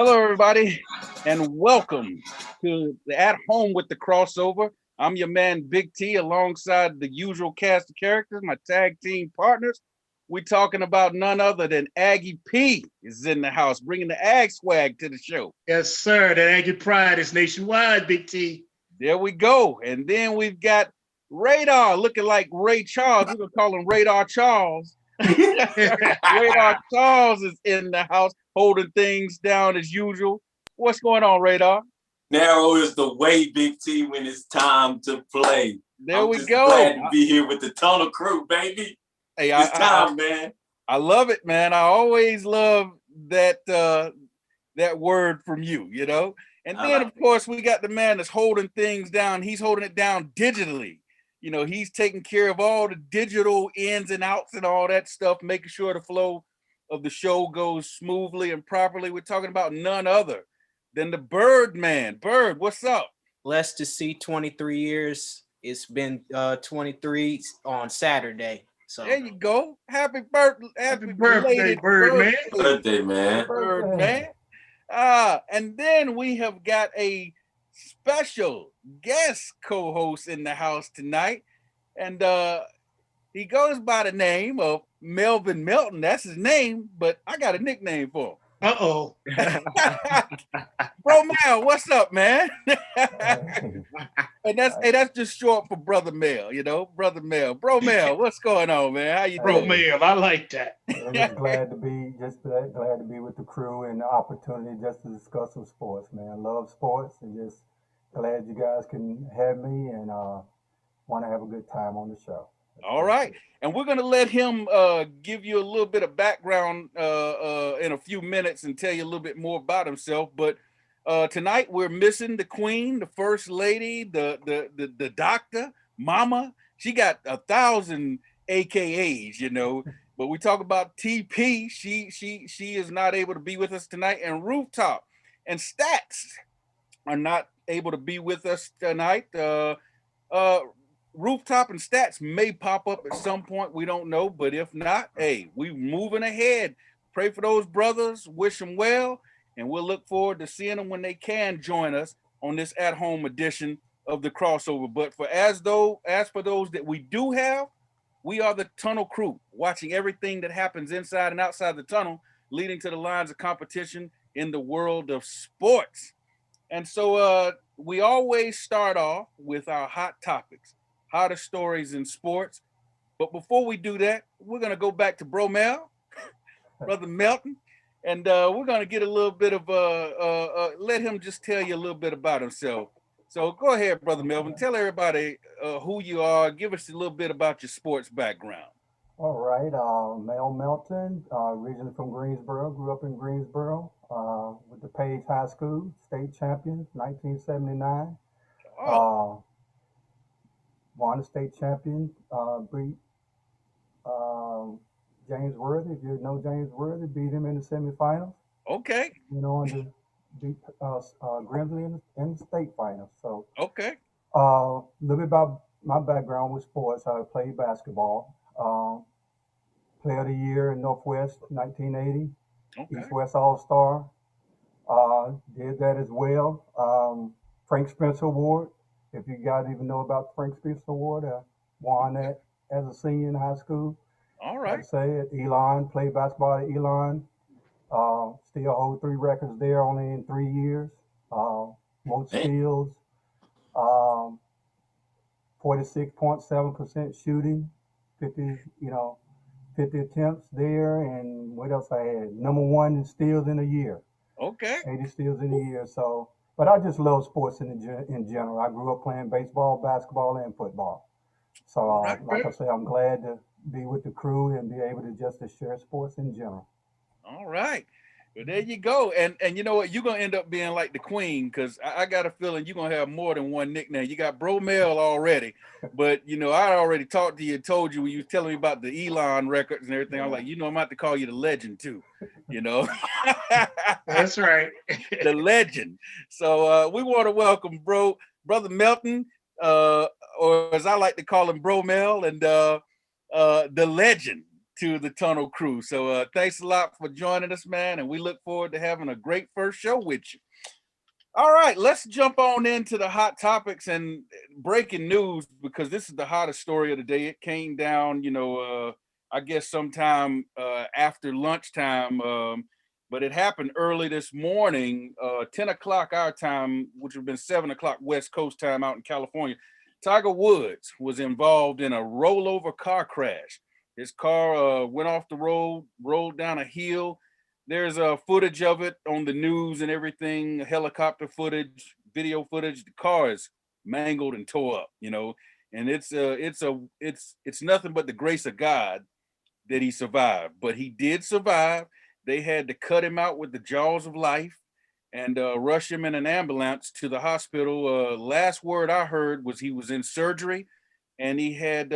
Hello, everybody, and welcome to the At Home with the Crossover. I'm your man, Big T, alongside the usual cast of characters, my tag team partners. We talking about none other than Aggie P is in the house, bringing the Ag swag to the show. Yes, sir. That Aggie Pride is nationwide, Big T. There we go. And then we've got Radar looking like Ray Charles. We're going to call him Radar Charles. Radar Charles is in the house holding things down as usual. What's going on, Radar? Narrow is the way, Big T, when it's time to play. There I'm we just go. glad to be here with the Tunnel Crew, baby. Hey, It's time, man. I love it, man. I always love that that word from you, you know. And then, of course, we got the man that's holding things down. He's holding it down digitally. You know, he's taking care of all the digital ins and outs and all that stuff, making sure the flow of the show goes smoothly and properly. We're talking about none other than the Bird Man. Bird, what's up? Blessed to see 23 years. It's been 23 on Saturday. So there you go. Happy birthday, Bird Man. Birthday, man. Bird Man. And then we have got a special guest co-host in the house tonight. And he goes by the name of Melvin Melton. That's his name, but I got a nickname for him. Uh-oh. Bro Mel, what's up, man? And that's just short for Brother Mel, you know, Brother Mel. Bro Mel, what's going on, man? How you Bro doing? Mel, I like that. I'm just glad to be with the crew and the opportunity just to discuss some sports, man. Love sports and just glad you guys can have me and want to have a good time on the show. All right. And we're going to let him give you a little bit of background in a few minutes and tell you a little bit more about himself. But tonight we're missing the queen, the first lady, the doctor, mama. She got 1,000 AKAs, you know. But we talk about TP. She is not able to be with us tonight. And Rooftop and Stats are not able to be with us tonight. Rooftop and Stats may pop up at some point. We don't know, but if not, hey, we moving ahead. Pray for those brothers, wish them well, and we'll look forward to seeing them when they can join us on this at-home edition of the crossover. But as for those that we do have, we are the Tunnel Crew, watching everything that happens inside and outside the tunnel, leading to the lines of competition in the world of sports. And so we always start off with our hot topics. Hottest stories in sports. But before we do that, we're going to go back to Bro Mel, Brother Melton, and we're going to get a little bit of, let him just tell you a little bit about himself. So go ahead, Brother Melvin. Tell everybody who you are. Give us a little bit about your sports background. All right. Mel Melton, originally from Greensboro, grew up in Greensboro, with the Page High School, state champions, 1979. Oh. Won a state champion, beat James Worthy. If you know James Worthy, beat him in the semifinals. Okay. You know, and beat Grimsley in the state finals. So, okay. A little bit about my background with sports. I played basketball. Player of the Year in Northwest, 1980. Okay. East-West All-Star. Did that as well. Frank Spencer Award. If you guys even know about the Frank Spencer Award, won that as a senior in high school. All right. Like I say, at Elon, played basketball at Elon. Still hold 3 records there, only in 3 years. Most steals, 46.7% shooting, 50 attempts there, and what else I had? Number 1 in steals in a year. Okay. 80 steals in a year. So. But I just love sports in general. I grew up playing baseball, basketball, and football. So, like I say, I'm glad to be with the crew and be able to just share sports in general. All right. Well, there you go. And you know what? You're going to end up being like the queen because I got a feeling you're going to have more than one nickname. You got Bro Mel already. But, you know, I already talked to you and told you when you was telling me about the Elon records and everything. I was like, you know, I'm about to call you the legend too, you know. That's right. The legend. So we want to welcome Brother Melton, or as I like to call him, Bro Mel, and the legend to the Tunnel Crew. So thanks a lot for joining us, man, and we look forward to having a great first show with you. All right, let's jump on into the hot topics and breaking news, because this is the hottest story of the day. It came down, I guess sometime after lunchtime, but it happened early this morning, 10 o'clock our time, which would have been 7 o'clock West Coast time out in California. Tiger Woods was involved in a rollover car crash. His car went off the road, rolled down a hill. There's footage of it on the news and everything, helicopter footage, video footage. The car is mangled and tore up, and it's nothing but the grace of God that he survived. But he did survive. They had to cut him out with the jaws of life and rush him in an ambulance to the hospital. Last word I heard was he was in surgery, and he had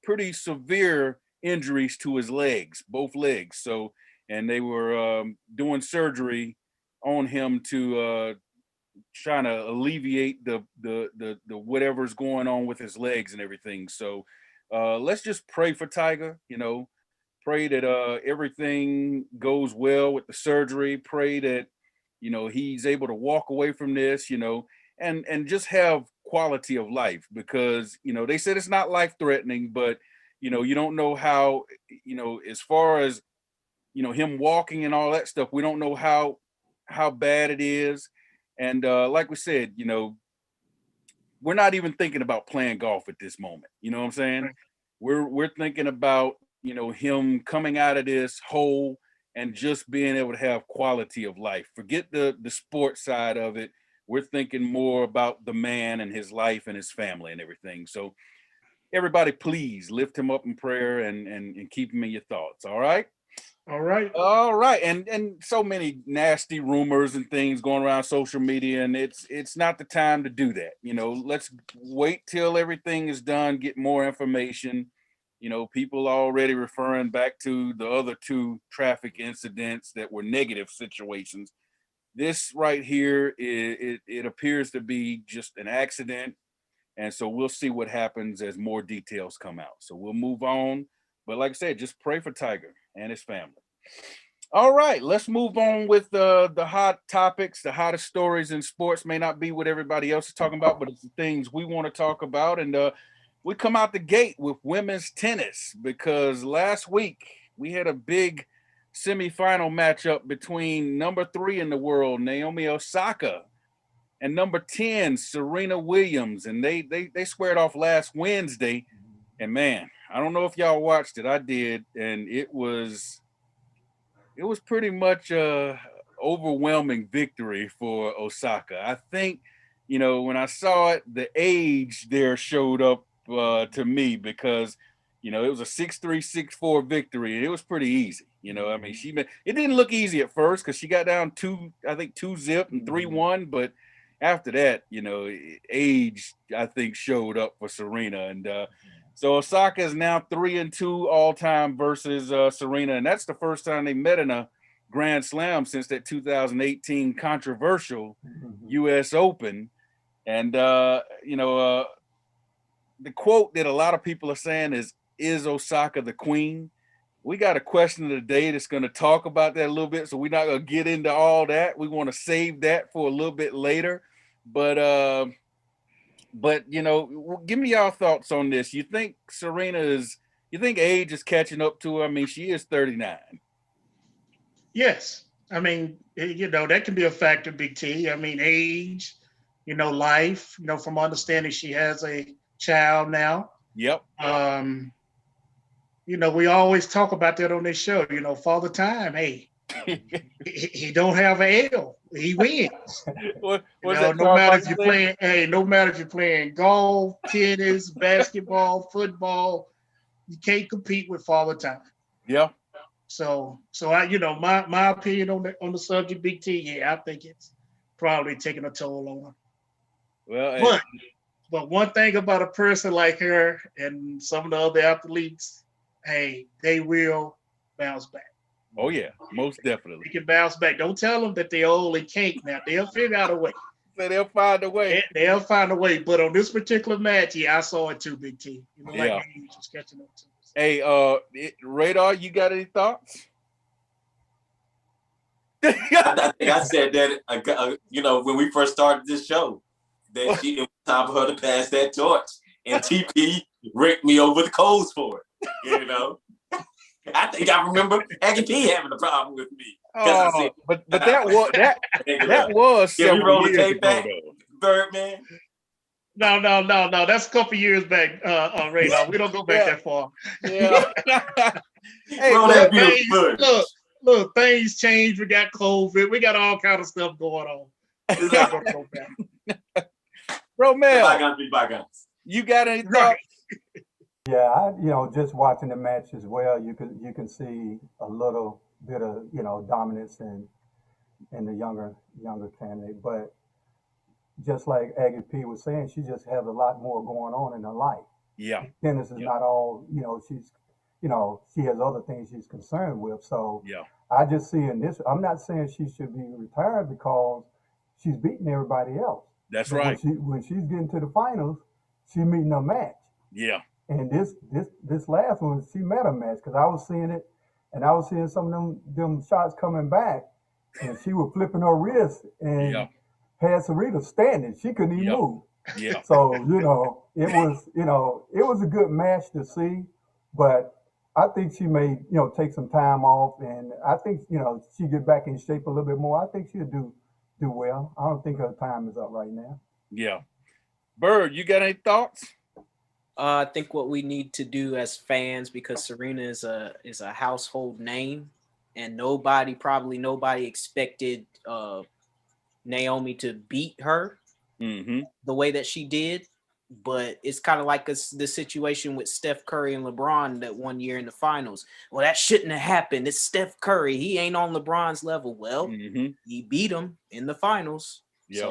pretty severe injuries to his legs, both legs. So, and they were doing surgery on him to trying to alleviate the whatever's going on with his legs and everything. So let's just pray for Tiger, pray that everything goes well with the surgery. Pray that, he's able to walk away from this, and just have quality of life, because, they said it's not life threatening, but, you don't know how, as far as, him walking and all that stuff, we don't know how bad it is. And like we said, we're not even thinking about playing golf at this moment. You know what I'm saying? We're thinking about, him coming out of this whole and just being able to have quality of life. Forget the sports side of it. We're thinking more about the man and his life and his family and everything. So everybody, please lift him up in prayer and keep him in your thoughts. All right. All right. All right. And so many nasty rumors and things going around social media, and it's not the time to do that. Let's wait till everything is done, get more information. People already referring back to the other two traffic incidents that were negative situations. This right here, it appears to be just an accident. And so we'll see what happens as more details come out. So we'll move on. But like I said, just pray for Tiger and his family. All right, let's move on with the hot topics. The hottest stories in sports may not be what everybody else is talking about, but it's the things we want to talk about. And we come out the gate with women's tennis, because last week we had a big semifinal matchup between number 3 in the world, Naomi Osaka, and number 10, Serena Williams. And they squared off last Wednesday. And man, I don't know if y'all watched it. I did, and it was pretty much a overwhelming victory for Osaka. I think, when I saw it, the age there showed up to me, because, it was a 6-3, 6-4 victory, and it was pretty easy. I mean, it didn't look easy at first, because she got down 2-0 and 3-1, but after that, age, I think, showed up for Serena. And so Osaka is now 3-2 all-time versus Serena, and that's the first time they met in a Grand Slam since that 2018 controversial U.S. Open. And the quote that a lot of people are saying is Osaka the queen? We got a question of the day that's going to talk about that a little bit, so we're not going to get into all that. We want to save that for a little bit later. But give me your thoughts on this. You think you think age is catching up to her? I mean, she is 39. Yes. I mean, that can be a factor, Big T. I mean, age, life, from understanding she has a child now. Yep. We always talk about that on this show, Father Time, hey, he don't have an L. He wins. No matter if you're playing golf, tennis, basketball, football, you can't compete with Father Time. Yeah. So I, my opinion on the subject, Big T, yeah, I think it's probably taking a toll on her. Well, but one thing about a person like her and some of the other athletes, hey, they will bounce back. Oh yeah, most definitely. They can bounce back. Don't tell them that they're only cake now. They'll figure out a way. So they'll find a way. They'll find a way. But on this particular match, yeah, I saw it too, Big T. Like age was catching up to us. Hey, Radar, you got any thoughts? I think I said that, when we first started this show, that it was time for her to pass that torch. And TP raked me over the coals for it, I think I remember Aggie P having a problem with me. Oh, but that was Can we roll the years tape ago, back, Birdman? No. That's a couple years back, Radar. We don't go back that far. Yeah. Hey, roll that beautiful look, things change. We got COVID. We got all kind of stuff going on. We're not gonna go back. Romel, bygones be bygones. You got any thoughts? Yeah, just watching the match as well, you can see a little bit of dominance in the younger candidate, but just like Aggie P was saying, she just has a lot more going on in her life. Yeah, tennis is not all. She has other things she's concerned with. So yeah, I just see in this. I'm not saying she should be retired because she's beating everybody else. That's but right. When she's getting to the finals, she's meeting a match. Yeah. And this last one, she met a match because I was seeing it, and I was seeing some of them shots coming back, and she was flipping her wrist and had Serena standing. She couldn't even move. Yeah. So it was a good match to see, but I think she may take some time off, and I think she get back in shape a little bit more. I think she'll do well. I don't think her time is up right now. Yeah. Bird, you got any thoughts? I think what we need to do as fans, because Serena is a household name, and nobody expected Naomi to beat her the way that she did. But it's kind of like the situation with Steph Curry and LeBron that one year in the finals. Well, that shouldn't have happened. It's Steph Curry. He ain't on LeBron's level. Well, he beat him in the finals. Yeah.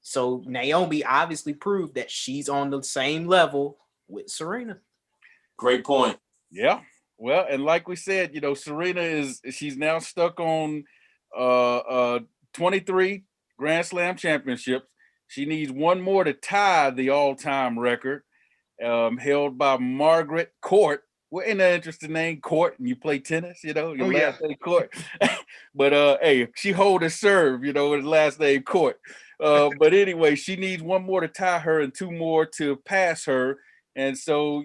So Naomi obviously proved that she's on the same level with Serena. Great point. Yeah. Well, and like we said, Serena she's now stuck on 23 Grand Slam championships. She needs one more to tie the all-time record held by Margaret Court. Well, ain't that interesting name, Court, and you play tennis, your last name Court. But hey, she hold a serve, with the last name Court. But anyway, she needs one more to tie her and two more to pass her. And so,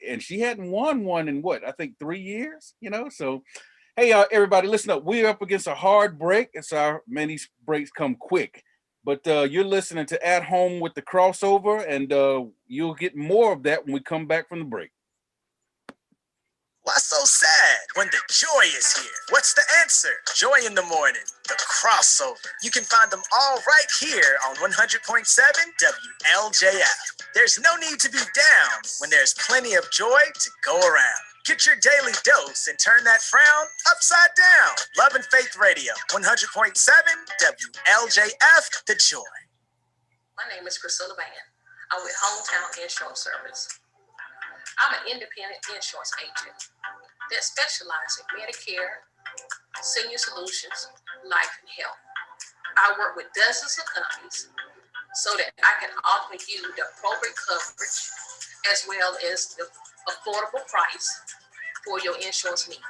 and she hadn't won one in I think 3 years, so hey, everybody, listen up. We're up against a hard break. Many breaks come quick. But you're listening to At Home with the Crossover, and you'll get more of that when we come back from the break. Why so sad when the joy is here? What's the answer? Joy in the morning, the Crossover. You can find them all right here on 100.7 WLJF. There's no need to be down when there's plenty of joy to go around. Get your daily dose and turn that frown upside down. Love and Faith Radio, 100.7 WLJF, The Joy. My name is Priscilla Van. I'm with Hometown Insurance Service. I'm an independent insurance agent that specializes in Medicare, senior solutions, life, and health. I work with dozens of companies so that I can offer you the appropriate coverage as well as the affordable price for your insurance needs.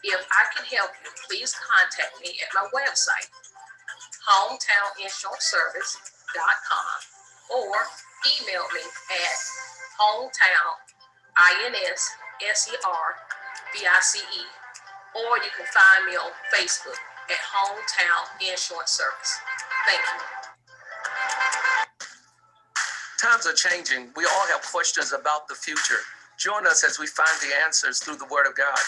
If I can help you, please contact me at my website, hometowninsuranceservice.com, or email me at hometown.inservice, or you can find me on Facebook at Hometown Insurance Service. Thank you. Times are changing. We all have questions about the future. Join us as we find the answers through the Word of God.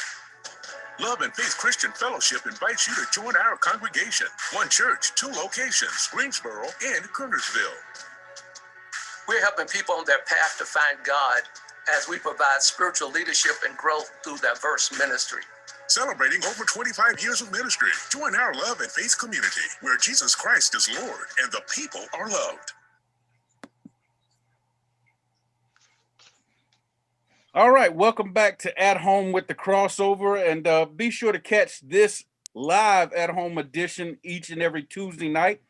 Love and Faith Christian Fellowship invites you to join our congregation. One church, 2 locations, Greensboro and Kernersville. We're helping people on their path to find God as we provide spiritual leadership and growth through diverse ministry. Celebrating over 25 years of ministry. Join our Love and Faith community where Jesus Christ is Lord and the people are loved. All right, welcome back to At Home with the Crossover, and be sure to catch this live At Home edition each and every Tuesday night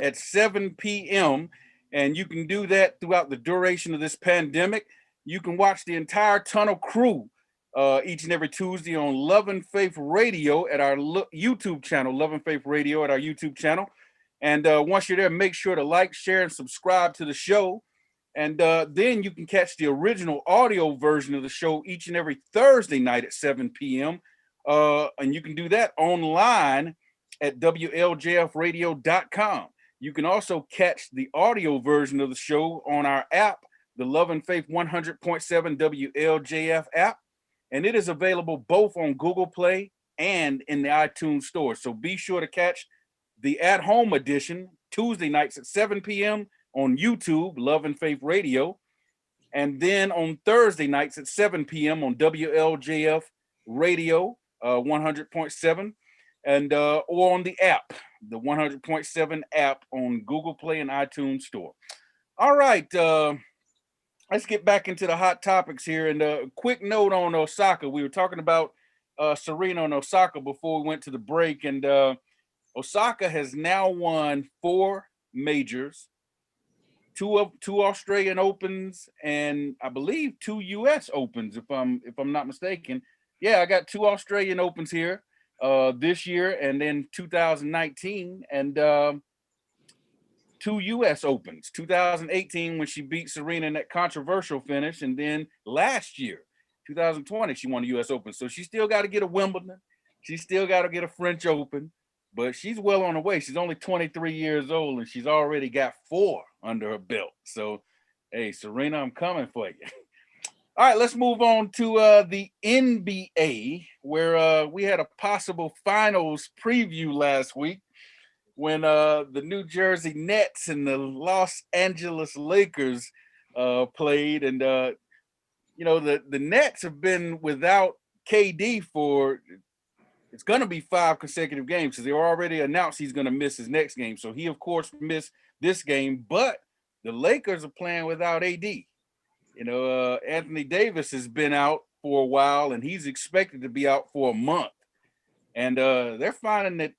at 7 p.m., and you can do that throughout the duration of this pandemic. you can watch the entire Tunnel Crew each and every Tuesday on Love and Faith Radio at our YouTube channel, Love and Faith Radio at our YouTube channel. And once you're there, make sure to like, share, and subscribe to the show. And then you can catch the original audio version of the show each and every Thursday night at 7 p.m. And you can do that online at WLJFradio.com. You can also catch the audio version of the show on our app, the Love and Faith 100.7 WLJF app. And it is available both on Google Play and in the iTunes store. So be sure to catch the at-home edition Tuesday nights at 7 p.m. on YouTube, Love and Faith Radio, and then on Thursday nights at 7 p.m. on WLJF Radio 100.7, and or on the app, the 100.7 app on Google Play and iTunes Store. All right, let's get back into the hot topics here. And a quick note on Osaka. We were talking about Serena and Osaka before we went to the break, and Osaka has now won 4 majors. Two Australian Opens, and I believe 2 U.S. Opens, if I'm not mistaken. Yeah, I got 2 Australian Opens here this year, and then 2019, and 2 U.S. Opens. 2018 when she beat Serena in that controversial finish, and then last year, 2020, she won the U.S. Open. So she still got to get a Wimbledon. She still got to get a French Open. But she's well on her way. She's only 23 years old, and she's already got 4 under her belt. So, hey, Serena, I'm coming for you. All right, let's move on to the NBA, where we had a possible finals preview last week when the New Jersey Nets and the Los Angeles Lakers played. And, the Nets have been without KD for – it's going to be 5 consecutive games because they already announced he's going to miss his next game. So he, of course, missed this game. But the Lakers are playing without AD. Anthony Davis has been out for a while, and he's expected to be out for a month. And they're finding it,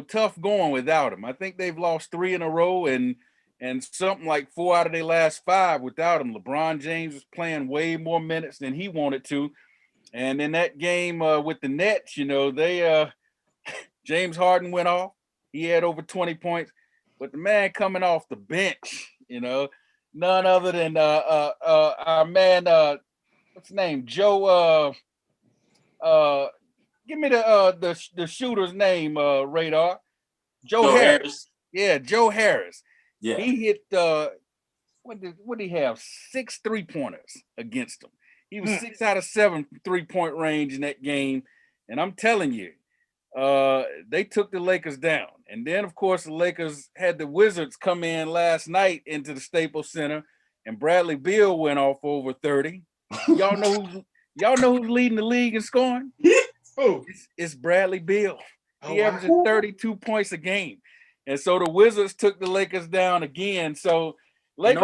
tough going without him. I think they've lost 3 in a row and something like 4 out of their last 5 without him. LeBron James is playing way more minutes than he wanted to. And in that game with the Nets, James Harden went off. He had over 20 points. But the man coming off the bench, none other than our man, what's his name? Joe. Give me the shooter's name, Radar. Joe Harris. Yeah, Joe Harris. Yeah. He hit what did he have? 6 3-pointers against him. He was 6 out of 7 3-point range in that game. And I'm telling you, they took the Lakers down. And then, of course, the Lakers had the Wizards come in last night into the Staples Center, and Bradley Beal went off for over 30. Y'all know who's leading the league in scoring? Who? It's Bradley Beal. He averaging 32 points a game. And so the Wizards took the Lakers down again. So Lakers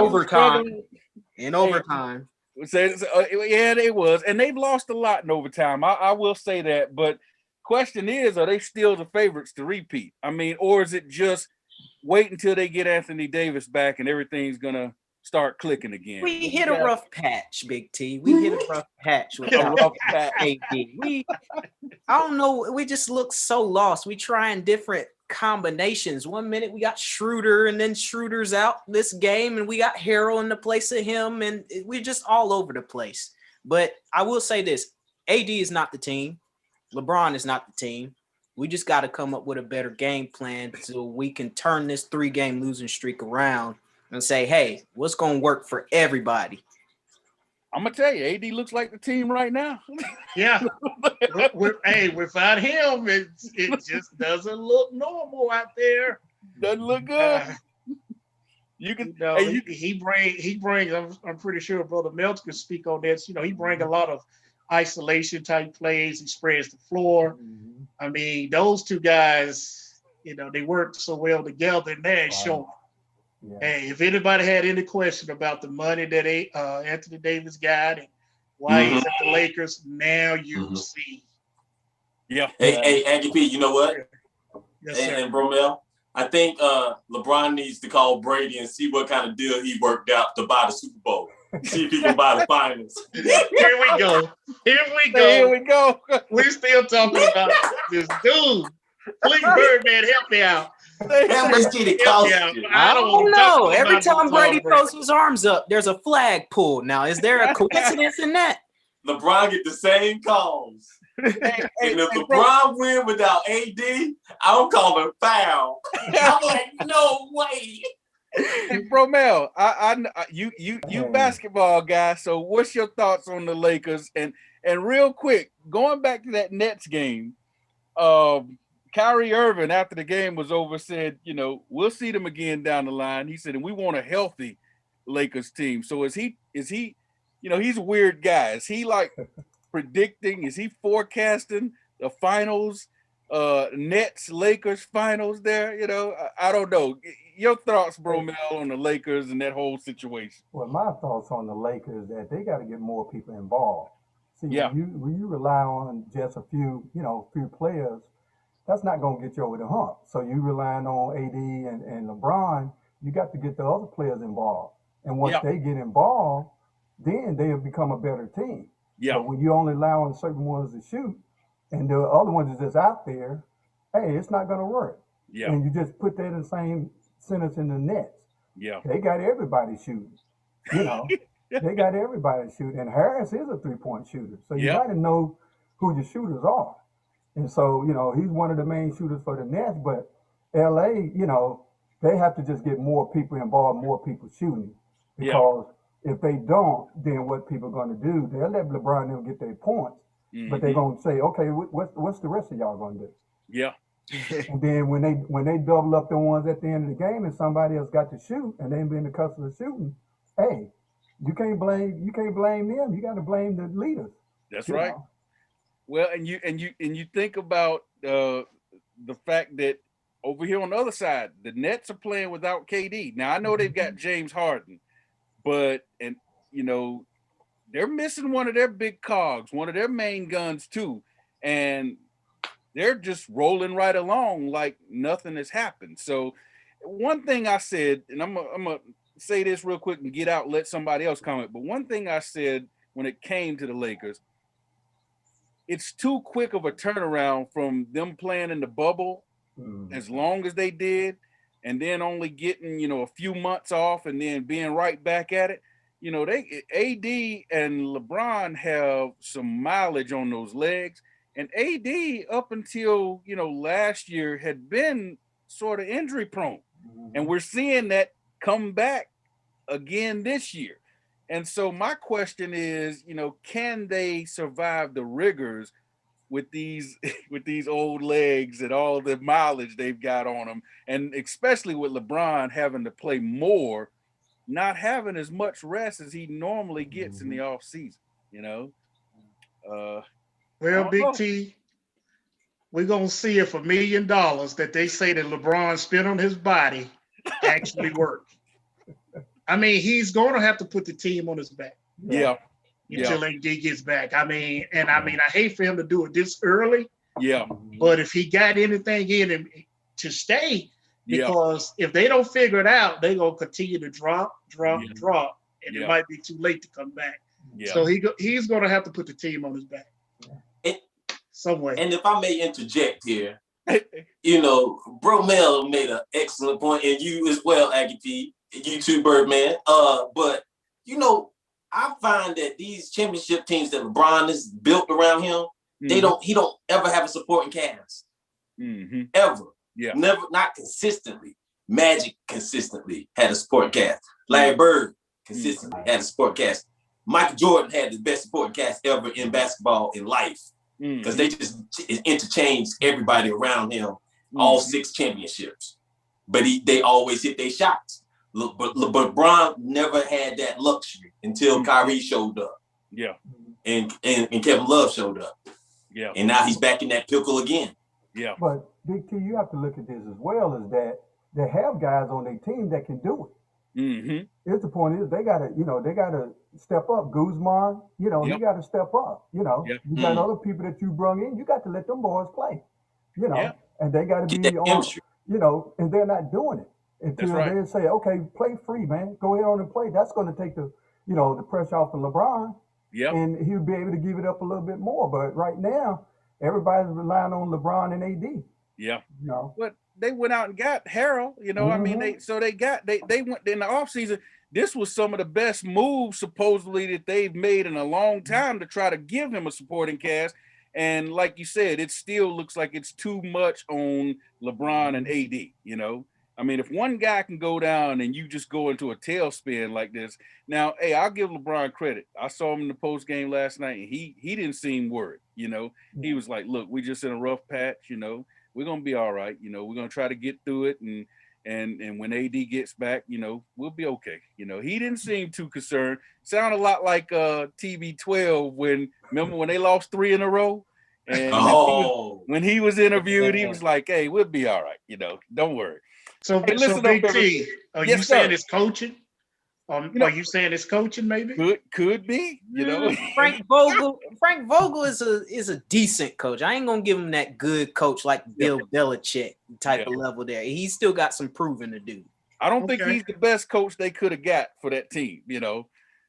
in overtime. Yeah, they was, and they've lost a lot in overtime. I will say that, but question is, are they still the favorites to repeat? I mean, or is it just wait until they get Anthony Davis back and everything's gonna start clicking again? We hit a rough patch, Big T. We hit a rough patch with a rough patch. AD. I don't know. We just look so lost. We trying different combinations. 1 minute we got Schroeder, and then Schroeder's out this game, and we got Harrell in the place of him, and we're just all over the place. But I will say this: AD is not the team. LeBron is not the team. We just got to come up with a better game plan so we can turn this 3-game losing streak around and say, hey, what's going to work for everybody? I'm going to tell you, AD looks like the team right now. Yeah. Without him, it just doesn't look normal out there. Doesn't look good. He brings. I'm pretty sure Brother Meltz can speak on this. He brings a lot of isolation type plays. He spreads the floor. Mm-hmm. I mean, those 2 guys, they work so well together, and they're showing. Yeah. Hey, if anybody had any question about the money that Anthony Davis got and why he's at the Lakers, now you see. Yeah. Hey, Andy P, you know what? Yes, sir. And Bromel, I think LeBron needs to call Brady and see what kind of deal he worked out to buy the Super Bowl. See if he can buy the finals. Here we go. We still talking about this dude. Please, Birdman, help me out. How much did it cost you? I don't know. Every time Brady throws his arms up, there's a flag pulled. Now, is there a coincidence in that? LeBron get the same calls. And if LeBron win without AD, I'm calling foul. I'm like, no way. Hey, Bro Mel, you basketball guy. So, what's your thoughts on the Lakers? And real quick, going back to that Nets game, Kyrie Irving, after the game was over, said, we'll see them again down the line. He said, and we want a healthy Lakers team. So is he, he's a weird guy. Is he like predicting, is he forecasting the finals, Nets Lakers finals there? I don't know. Your thoughts, Bro Mel, on the Lakers and that whole situation. Well, my thoughts on the Lakers that they got to get more people involved. See, Yeah. when you rely on just a few players, that's not going to get you over the hump. So you relying on AD and LeBron, you got to get the other players involved. And once they get involved, then they'll become a better team. Yeah. But when you only allow on certain ones to shoot and the other ones is just out there, hey, it's not going to work. Yeah. And you just put that in the same sentence in the Nets. Yeah. They got everybody shooting. They got everybody shooting. And Harris is a three-point shooter. So you got to know who your shooters are. And so, he's one of the main shooters for the Nets, but LA, they have to just get more people involved, more people shooting. Because if they don't, then what people are going to do, they'll let LeBron and them get their points, but they're going to say, okay, what's the rest of y'all going to do? Yeah. And then when they double up the ones at the end of the game and somebody else got to shoot and they've been the customer shooting, hey, you can't blame them. You got to blame the leaders. That's right. Well, and you think about the fact that over here on the other side, the Nets are playing without KD. Now I know they've got James Harden, but they're missing one of their big cogs, one of their main guns too, and they're just rolling right along like nothing has happened. So one thing I said, and I'm gonna say this real quick and get out, let somebody else comment. But one thing I said when it came to the Lakers, it's too quick of a turnaround from them playing in the bubble as long as they did, and then only getting, a few months off and then being right back at it. AD and LeBron have some mileage on those legs, and AD up until, last year had been sort of injury prone, and we're seeing that come back again this year. And so my question is, can they survive the rigors with these old legs and all the mileage they've got on them, and especially with LeBron having to play more, not having as much rest as he normally gets in the off season, Well, Big T, we're gonna see if $1 million that they say that LeBron spent on his body actually works. I mean, he's going to have to put the team on his back. Until AD gets back. I hate for him to do it this early. Yeah. But if he got anything in him to stay, because if they don't figure it out, they're going to continue to drop, and it might be too late to come back. Yeah. So he's going to have to put the team on his back. Somewhere. And if I may interject here, Bro Mel made an excellent point, and you as well, Aggie P. You too, Birdman. But I find that these championship teams that LeBron is built around him, he don't ever have a supporting cast. Ever. Yeah. Never, not consistently. Magic consistently had a supporting cast. Larry Bird consistently had a supporting cast. Michael Jordan had the best supporting cast ever in basketball in life. Because they just interchanged everybody around him, all 6 championships. But they always hit their shots. But LeBron never had that luxury until Kyrie showed up. Yeah. And Kevin Love showed up. Yeah. And now he's back in that pickle again. Yeah. But Big T, you have to look at this as well, is that they have guys on their team that can do it. Here's the point is they gotta step up. Guzman, you gotta step up. You got other people that you brung in, you got to let them boys play. And they gotta be on, and they're not doing it. Until they say, okay, play free, man. Go ahead on and play. That's going to take the the pressure off of LeBron. Yeah. And he would be able to give it up a little bit more. But right now, everybody's relying on LeBron and AD. Yeah. No. But they went out and got Harold, I mean, they went in the offseason. This was some of the best moves supposedly that they've made in a long time to try to give him a supporting cast. And like you said, it still looks like it's too much on LeBron and AD, I mean, if one guy can go down and you just go into a tailspin like this. Now, hey, I'll give LeBron credit. I saw him in the post game last night, and he didn't seem worried. He was like, "Look, we just in a rough patch. We're gonna be all right. We're gonna try to get through it, and when AD gets back, we'll be okay. He didn't seem too concerned. Sounded a lot like TB12 remember when they lost 3 in a row." And when he was interviewed, he was like, "Hey, we'll be all right. Don't worry." So, hey, so Big T, are you saying it's coaching? Are you saying it's coaching? Maybe could be. Frank Vogel is a decent coach. I ain't gonna give him that good coach like Bill Belichick type of level there. He's still got some proving to do. I don't think he's the best coach they could have got for that team.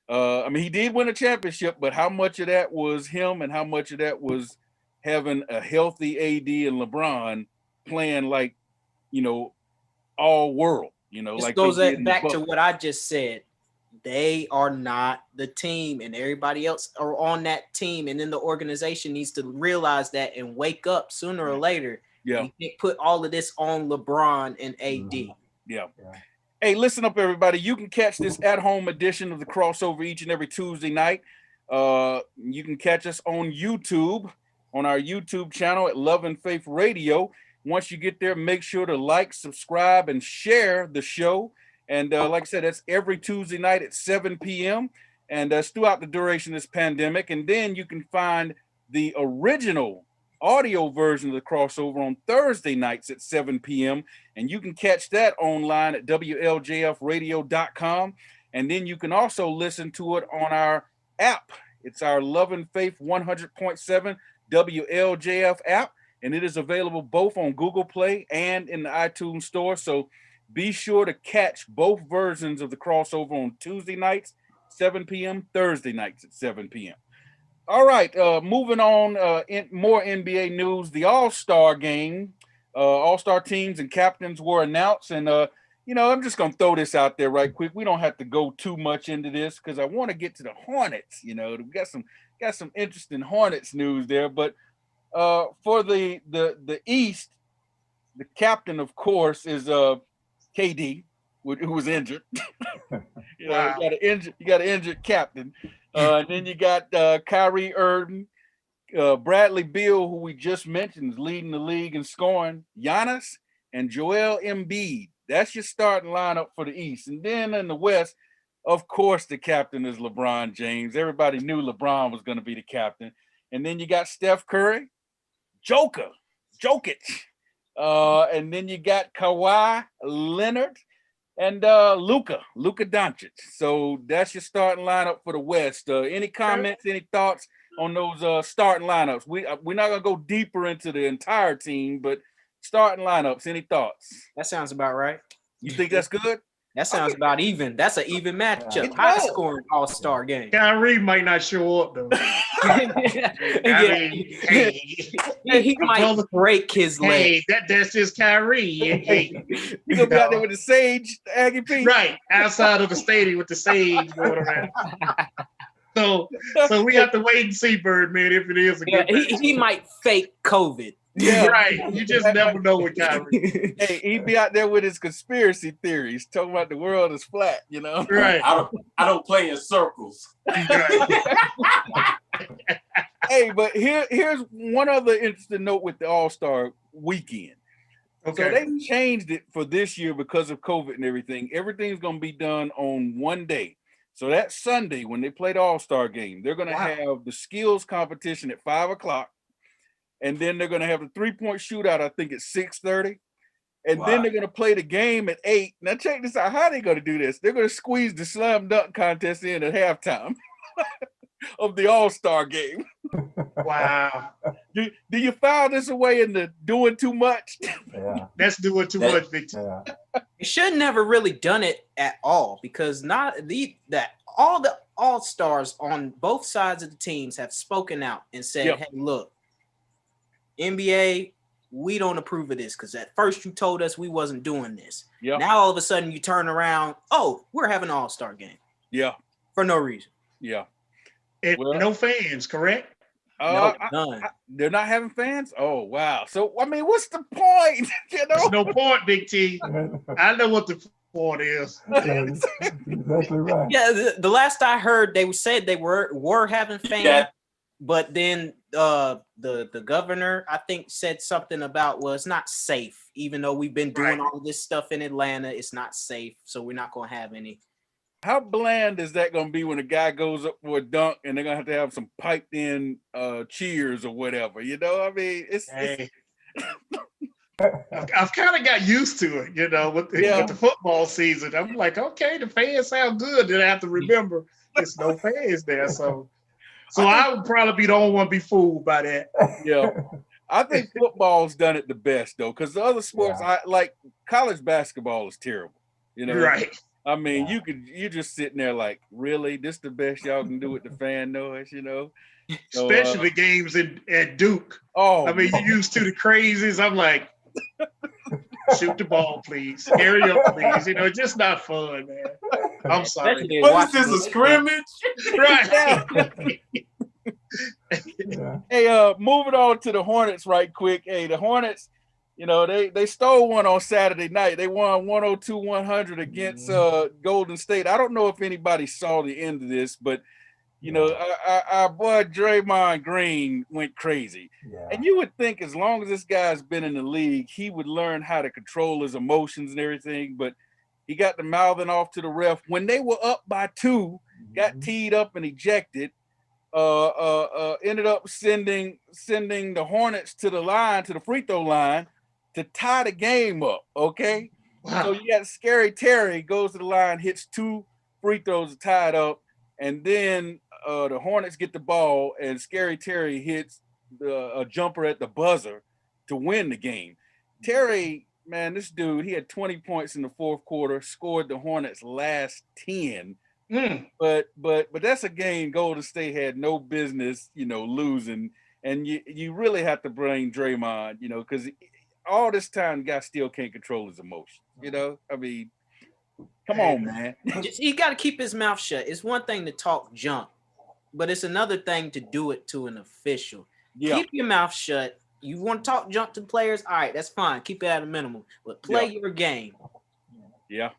I mean, he did win a championship, but how much of that was him, and how much of that was having a healthy AD and LeBron playing like, all world, This like goes back to what I just said. They are not the team, and everybody else are on that team. And then the organization needs to realize that and wake up sooner or later. Yeah. You can't put all of this on LeBron and AD. Yeah. Hey, listen up, everybody. You can catch this at-home edition of the Crossover each and every Tuesday night. You can catch us on YouTube, on our YouTube channel at Love and Faith Radio. Once you get there, make sure to like, subscribe, and share the show. And like I said, that's every Tuesday night at 7 p.m. And that's throughout the duration of this pandemic. And then you can find the original audio version of the Crossover on Thursday nights at 7 p.m. And you can catch that online at WLJFradio.com. And then you can also listen to it on our app. It's our Love and Faith 100.7 WLJF app. And it is available both on Google Play and in the iTunes store. So be sure to catch both versions of the Crossover on Tuesday nights, 7 p.m., Thursday nights at 7 p.m. All right, moving on, in more NBA news. The All-Star game, All-Star teams and captains were announced. And, I'm just going to throw this out there right quick. We don't have to go too much into this because I want to get to the Hornets. We got some interesting Hornets news there. But for the East, the captain, of course, is KD, who was injured. You got an injured captain. And then you got Kyrie Irving, Bradley Beal, who we just mentioned, is leading the league in scoring, Giannis, and Joel Embiid. That's your starting lineup for the East. And then in the West, of course, the captain is LeBron James. Everybody knew LeBron was going to be the captain. And then you got Steph Curry, Jokic. And then you got Kawhi Leonard and Luka Doncic. So that's your starting lineup for the West. Any comments, any thoughts on those starting lineups? We're not going to go deeper into the entire team, but starting lineups, any thoughts? That sounds about right. You think that's good? That sounds about even. That's an even matchup. High scoring All-Star game. Kyrie might not show up though. He might break his leg. Hey, that's just Kyrie. He's gonna be out there with the sage, Aggie P. Right, outside of the stadium with the sage going around. So we have to wait and see, Birdman, if it is a good match. He might fake COVID. Yeah, right. You just never know with Kyrie. Hey, he'd be out there with his conspiracy theories, talking about the world is flat, Right. I don't play in circles. Hey, but here's one other interesting note with the All-Star weekend. Okay. So they changed it for this year because of COVID and everything. Everything's going to be done on one day. So that Sunday, when they play the All-Star game, they're going to have the skills competition at 5:00. And then they're going to have the 3-point shootout, I think, at 6:30. And then they're going to play the game at 8. Now, check this out. How are they going to do this? They're going to squeeze the slam dunk contest in at halftime of the All-Star game. Wow. Do you file this away into doing too much? Yeah. That's doing too much, Victor. Yeah. They should never really done it at all because all-stars on both sides of the teams have spoken out and said, hey, look, NBA, we don't approve of this because at first you told us we wasn't doing this. Yep. Now all of a sudden you turn around, we're having an all-star game. Yeah. For no reason. Yeah. And no fans, correct? No, they're not having fans? Oh, wow. So, I mean, what's the point? There's no point, Big T. I know what the point is. Exactly right. Yeah, the last I heard, they said they were having fans, but then the governor, I think, said something about, well, it's not safe. Even though we've been doing all of this stuff in Atlanta, it's not safe, so we're not going to have any. How bland is that going to be when a guy goes up for a dunk and they're going to have some piped in cheers or whatever? You know, I mean, it's I've kind of got used to it, you know, with the football season. I'm like, okay, the fans sound good. Then I have to remember there's no fans there. So I would probably be the only one to be fooled by that. Yeah. I think football's done it the best, though, because the other sports, like college basketball is terrible. You know, right. I mean, you just sitting there like, really? This the best y'all can do with the fan noise, you know? So, especially the games at Duke. Oh, I mean, you used to the crazies. I'm like, shoot the ball, please. Hurry up, please. You know, it's just not fun, man. I'm sorry. What is this, a scrimmage? Right. Hey, moving on to the Hornets right quick. Hey, the Hornets, you know, they stole one on Saturday night. They won 102-100 against Golden State. I don't know if anybody saw the end of this, but, you know, our boy Draymond Green went crazy. Yeah. And you would think as long as this guy's been in the league, he would learn how to control his emotions and everything, but he got the mouthing off to the ref. When they were up by 2, got teed up and ejected, ended up sending the Hornets to the line, to the free throw line, to tie the game up, okay? Wow. So you got Scary Terry goes to the line, hits 2 free throws to tie it up, and then the Hornets get the ball, and Scary Terry hits a jumper at the buzzer to win the game. Terry, man, this dude, he had 20 points in the fourth quarter, scored the Hornets' last 10. But that's a game Golden State had no business, you know, losing, and you really have to blame Draymond, you know, because all this time, the guy still can't control his emotions. You know, I mean, come on, man. He got to keep his mouth shut. It's one thing to talk junk, but it's another thing to do it to an official. Yeah. Keep your mouth shut. You want to talk junk to players? All right, that's fine. Keep it at a minimum, but play your game. Yeah.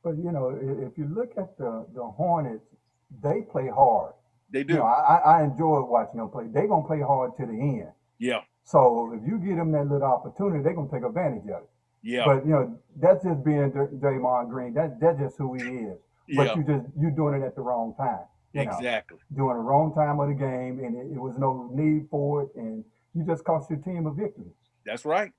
But, you know, if you look at the Hornets, they play hard. They do. You know, I enjoy watching them play. They're going to play hard to the end. Yeah. So if you give them that little opportunity, they're going to take advantage of it. Yeah. But, you know, that's just being Draymond Green. That's just who he is. But you're doing it at the wrong time. Exactly. Doing the wrong time of the game, and it was no need for it, and you just cost your team a victory. That's right.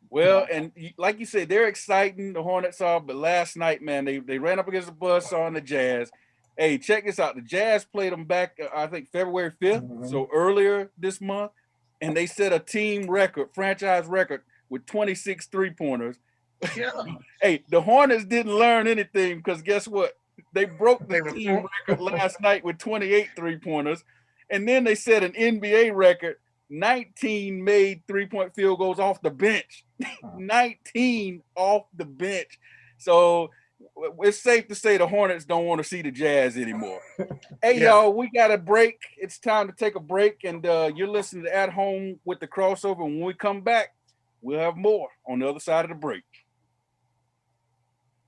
Well, and like you said, they're exciting, the Hornets are, but last night, man, they ran up against the buzzsaw on the Jazz. Hey, check this out. The Jazz played them back, I think, February 5th, so earlier this month, and they set a team record, franchise record, with 26 three-pointers. Yeah. Hey, the Hornets didn't learn anything because guess what? They broke the team record last night with 28 three-pointers, and then they set an NBA record, 19 made three-point field goals off the bench. 19 off the bench. So it's safe to say the Hornets don't want to see the Jazz anymore. Hey, y'all, we got a break. It's time to take a break, and you're listening to At Home with the Crossover. When we come back, we'll have more on the other side of the break.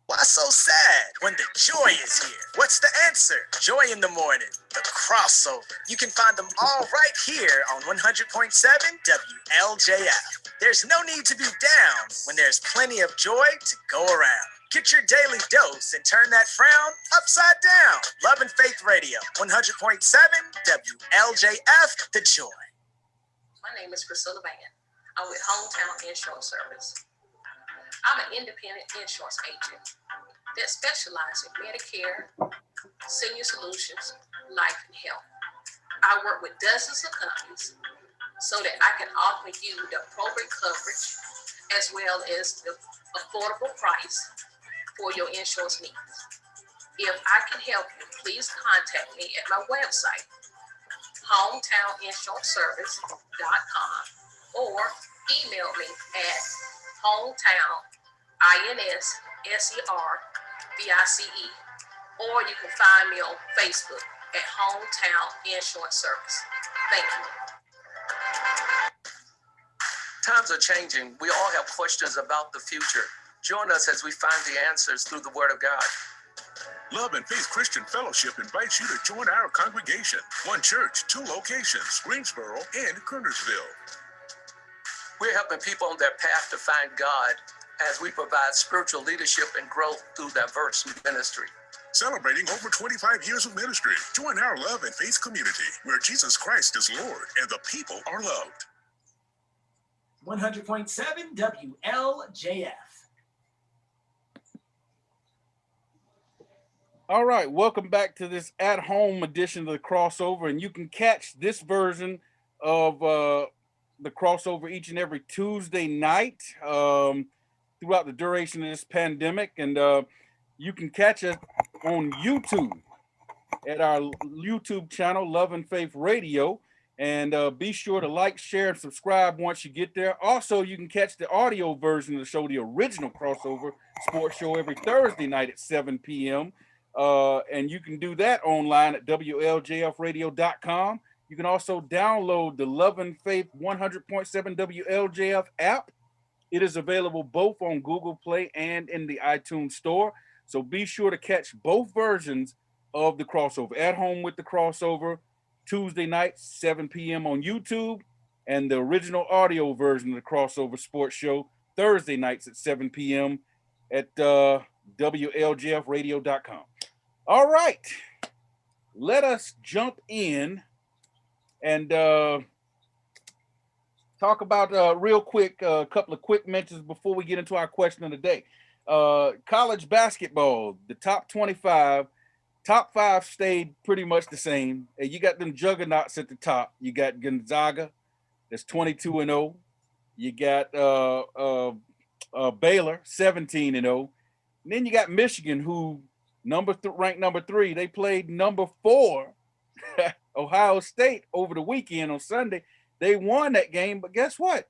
Why so sad when the joy is here? What's the answer? Joy in the morning, the crossover. You can find them all right here on 100.7 WLJF. There's no need to be down when there's plenty of joy to go around. Get your daily dose and turn that frown upside down. Love and Faith Radio, 100.7 WLJF, the joy. My name is Priscilla Van. I'm with Hometown Insurance Service. I'm an independent insurance agent that specializes in Medicare, senior solutions, life, and health. I work with dozens of companies so that I can offer you the appropriate coverage as well as the affordable price for your insurance needs. If I can help you, please contact me at my website, hometowninsuranceservice.com, or email me at hometown.insurvice, or you can find me on Facebook at Hometown Insurance Service. Thank you. Times are changing. We all have questions about the future. Join us as we find the answers through the Word of God. Love and Faith Christian Fellowship invites you to join our congregation. One church, 2 locations, Greensboro and Kernersville. We're helping people on their path to find God as we provide spiritual leadership and growth through diverse ministry. Celebrating over 25 years of ministry. Join our Love and Faith community where Jesus Christ is Lord and the people are loved. 100.7 WLJF. All right, welcome back to this at-home edition of the crossover, and you can catch this version of the crossover each and every Tuesday night throughout the duration of this pandemic, and you can catch us on YouTube at our YouTube channel, Love and Faith Radio, and be sure to like, share, and subscribe once you get there. Also, you can catch the audio version of the show, the original crossover sports show, every Thursday night at 7 p.m., and you can do that online at WLJFradio.com. You can also download the Love and Faith 100.7 WLJF app. It is available both on Google Play and in the iTunes Store. So be sure to catch both versions of the crossover. At Home with the Crossover, Tuesday night, 7 p.m. on YouTube, and the original audio version of the crossover sports show, Thursday nights at 7 p.m. at WLJFradio.com. All right, let us jump in and talk about real quick, a couple of quick mentions before we get into our question of the day. College basketball, the top 25, top 5 stayed pretty much the same. You got them juggernauts at the top. You got Gonzaga, that's 22-0. You got Baylor, 17-0. And then you got Michigan, who ranked number 3. They played number 4, Ohio State, over the weekend on Sunday. They won that game, but guess what?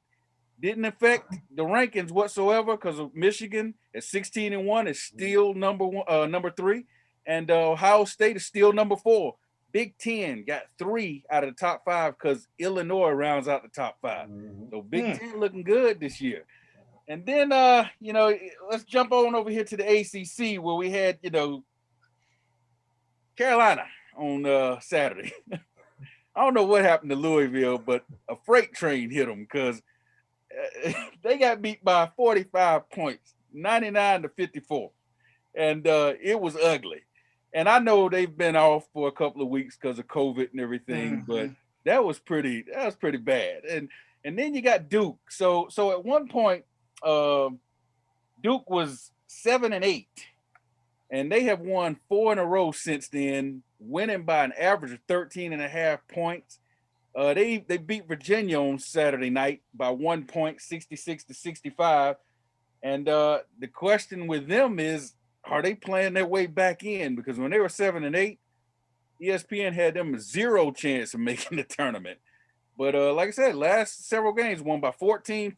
Didn't affect the rankings whatsoever, because of Michigan at 16-1 is still number 3, and Ohio State is still number 4. Big Ten got 3 out of the top 5 because Illinois rounds out the top 5. So Big Ten looking good this year. And then, let's jump on over here to the ACC, where we had, Carolina on Saturday. I don't know what happened to Louisville, but a freight train hit them because they got beat by 45 points, 99-54. And it was ugly. And I know they've been off for a couple of weeks because of COVID and everything, but that was pretty bad. And then you got Duke. So at one point, Duke was 7-8, and they have won 4 in a row since then, winning by an average of 13.5 points. They beat Virginia on Saturday night by 1 point, 66-65. And the question with them is, are they playing their way back in? Because when they were 7-8, ESPN had them a 0 chance of making the tournament. But like I said, last several games won by 14,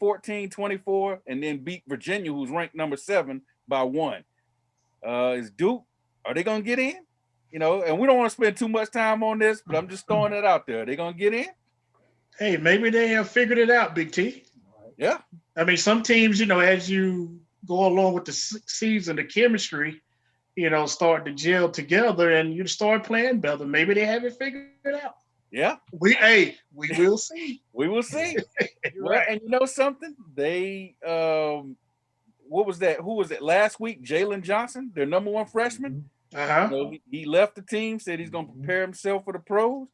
24, and then beat Virginia, who's ranked number 7, by 1. Is Duke, are they going to get in? And we don't want to spend too much time on this, but I'm just throwing it out there. Are they going to get in? Hey, maybe they have figured it out, Big T. Yeah. I mean, some teams, as you go along with the season, the chemistry, start to gel together and you start playing better. Maybe they have it figured out. Yeah. We will see. We will see. Right. And you know something? They what was that? Who was it last week? Jaylen Johnson, their number 1 freshman. He left the team, said he's gonna prepare himself for the pros.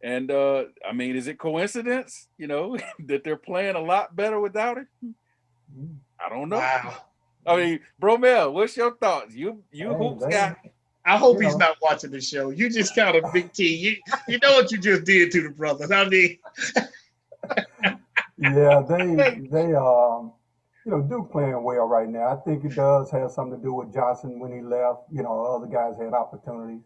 And I mean, is it coincidence, that they're playing a lot better without it? I don't know. Wow. I mean, Bromel, what's your thoughts? You hoops guy. I hope he's not watching the show. You just kind of Big T. You know what you just did to the brothers. I mean, yeah, they Duke playing well right now. I think it does have something to do with Johnson when he left. Other guys had opportunities.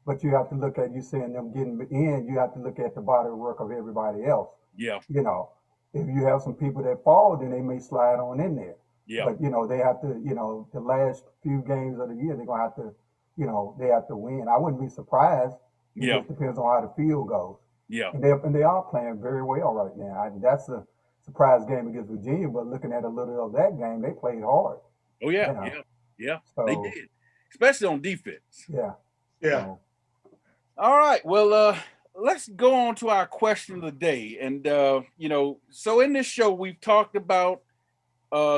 But you have to look at, you saying them getting in, you have to look at the body of work of everybody else. Yeah. If you have some people that fall, then they may slide on in there. Yeah. But, they have to, the last few games of the year, they're going to have to, they have to win. I wouldn't be surprised. It just depends on how the field goes. Yeah. And they are playing very well right now. That's a surprise game against Virginia, but looking at a little of that game, they played hard. Oh, yeah. Yeah. So, they did, especially on defense. Yeah. Yeah. All right. Well, let's go on to our question of the day. And, so in this show, we've talked about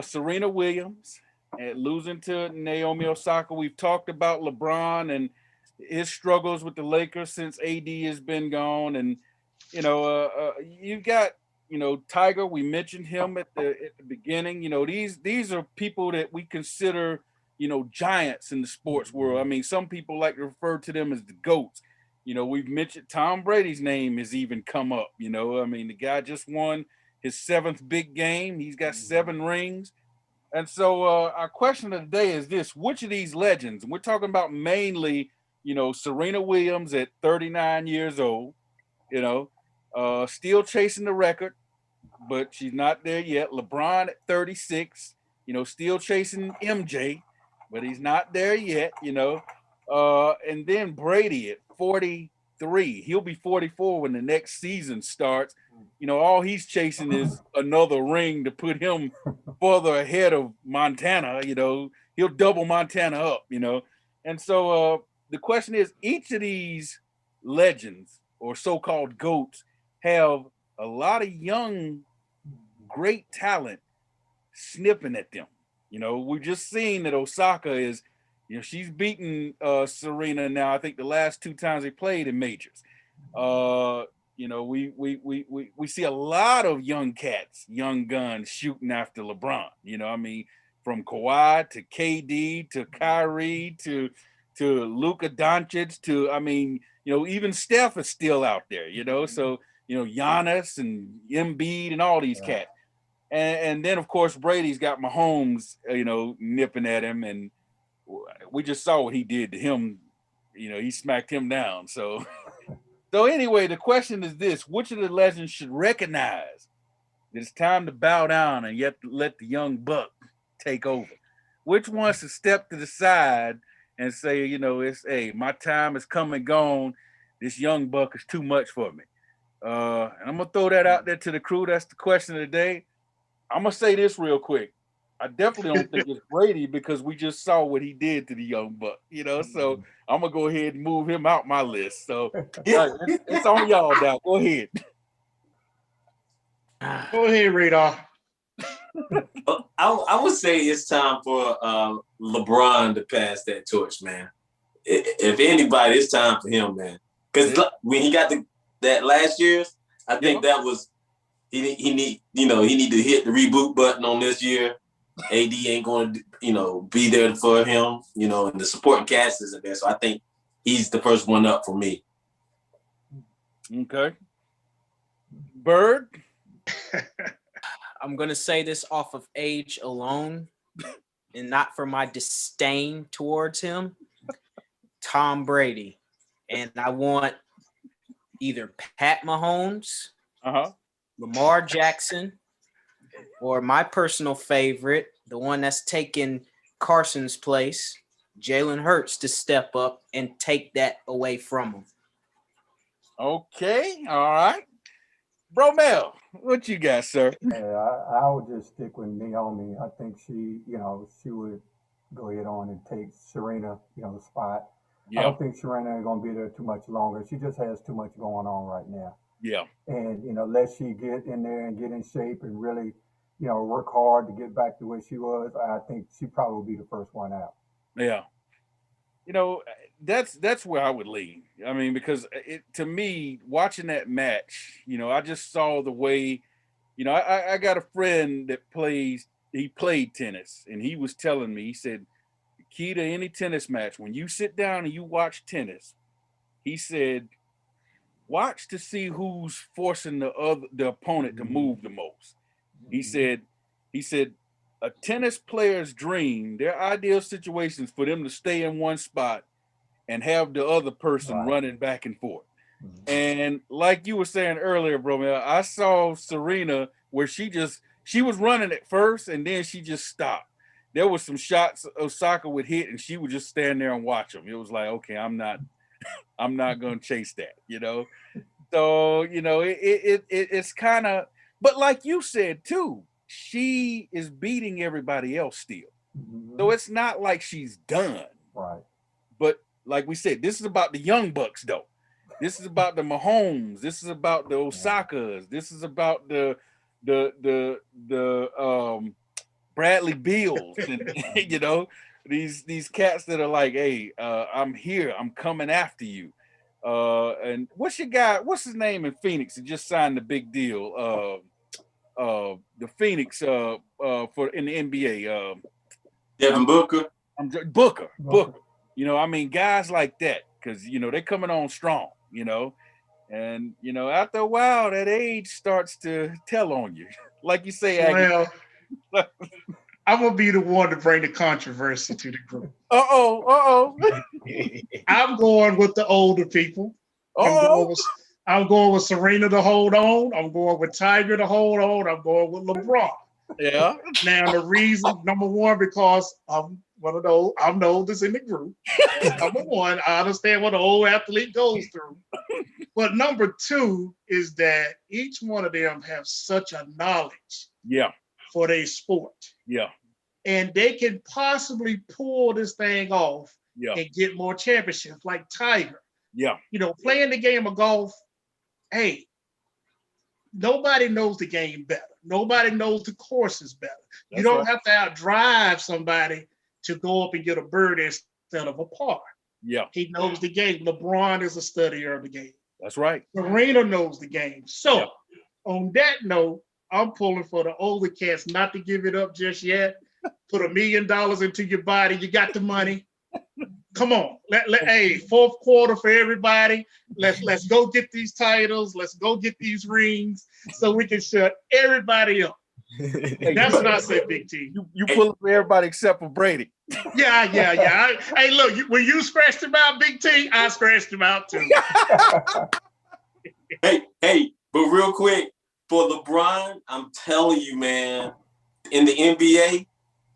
Serena Williams and losing to Naomi Osaka. We've talked about LeBron and his struggles with the Lakers since AD has been gone. And, you've got, Tiger, we mentioned him at the beginning. These are people that we consider, giants in the sports world. I mean, some people like to refer to them as the GOATs. We've mentioned Tom Brady's name has even come up. The guy just won his 7th big game. He's got 7 rings. And so our question of the day is this: which of these legends, and we're talking about mainly, Serena Williams at 39 years old, still chasing the record, but she's not there yet. LeBron at 36, still chasing MJ, but he's not there yet, and then Brady at 43. He'll be 44 when the next season starts. All he's chasing is another ring to put him further ahead of Montana. He'll double Montana up, And so the question is, each of these legends or so-called GOATs have a lot of young, great talent snipping at them. We've just seen that Osaka is, she's beaten Serena now. I think the last 2 times they played in majors. We see a lot of young cats, young guns shooting after LeBron. From Kawhi to KD to Kyrie to Luka Doncic to even Steph is still out there. So Giannis and Embiid and all these cats. And then, of course, Brady's got Mahomes, nipping at him. And we just saw what he did to him. He smacked him down. So anyway, the question is this: which of the legends should recognize that it's time to bow down and yet let the young buck take over? Which wants to step to the side and say, my time has come and gone. This young buck is too much for me. And I'm going to throw that out there to the crew. That's the question of the day. I'm going to say this real quick. I definitely don't think it's Brady because we just saw what he did to the young buck, so I'm going to go ahead and move him out my list. So it's on y'all now. Go ahead. Go ahead, Radar. I would say it's time for LeBron to pass that torch, man. If anybody, it's time for him, man. Because when he got that last year's, I think that was he need to hit the reboot button on this year. AD ain't going to be there for him, and the supporting cast isn't there. So I think he's the first one up for me. Okay. Bird. I'm going to say this off of age alone and not for my disdain towards him. Tom Brady. And I want either Pat Mahomes, Lamar Jackson, or my personal favorite, the one that's taken Carson's place, Jalen Hurts, to step up and take that away from him. Okay. All right. Bro Mel, what you got, sir? I would just stick with Naomi. I think she would go ahead on and take Serena, the spot. Yep. I don't think Serena is going to be there too much longer. She just has too much going on right now. Yeah. And, unless she get in there and get in shape and really, work hard to get back to where she was, I think she probably will be the first one out. Yeah. That's where I would lean. I mean, because to me, watching that match, I just saw the way, I got a friend that he played tennis, and he was telling me, he said, the key to any tennis match, when you sit down and you watch tennis, he said, watch to see who's forcing the opponent to move the most. He said, a tennis player's dream, their ideal situations for them to stay in one spot and have the other person running back and forth. And like you were saying earlier, bro, man, I saw Serena where she was running at first and then she just stopped. There was some shots Osaka would hit and she would just stand there and watch them. It was like, okay, I'm not going to chase that, you know? So, you know, it's kind of, but like you said too, she is beating everybody else still. So it's not like she's done. Right. But like we said, this is about the young bucks though. This is about the Mahomes. This is about the Osakas. This is about the Bradley Beals, and you know, these cats that are like, hey, I'm here, I'm coming after you. And what's your guy? What's his name in Phoenix? He just signed the big deal. The Phoenix for in the NBA. Devin Booker. Booker. You know, I mean, guys like that, because you know they're coming on strong. You know, and you know, after a while, that age starts to tell on you. Like you say, well, I'm gonna be the one to bring the controversy to the group. I'm going with the older people. I'm going with Serena to hold on. I'm going with Tiger to hold on. I'm going with LeBron. Yeah. Now the reason, number one, because I'm one of those. I'm the oldest in the group. Number one, I understand what an old athlete goes through. But number two is that each one of them have such a knowledge. Yeah. For their sport. Yeah. And they can possibly pull this thing off and get more championships like Tiger. Yeah. You know, playing the game of golf, hey, nobody knows the game better. Nobody knows the courses better. You don't have to outdrive somebody to go up and get a birdie instead of a par. Yeah. He knows the game. LeBron is a studier of the game. That's right. Serena knows the game. So on that note, I'm pulling for the older cats not to give it up just yet. Put $1 million into your body. You got the money. Come on. Hey, fourth quarter for everybody. Let's go get these titles. Let's go get these rings so we can shut everybody up. That's what I said, Big T. You pull for everybody except for Brady. Yeah. Hey, look, when you scratched him out, Big T, I scratched him out too. hey, but real quick, for LeBron, I'm telling you, man, in the NBA,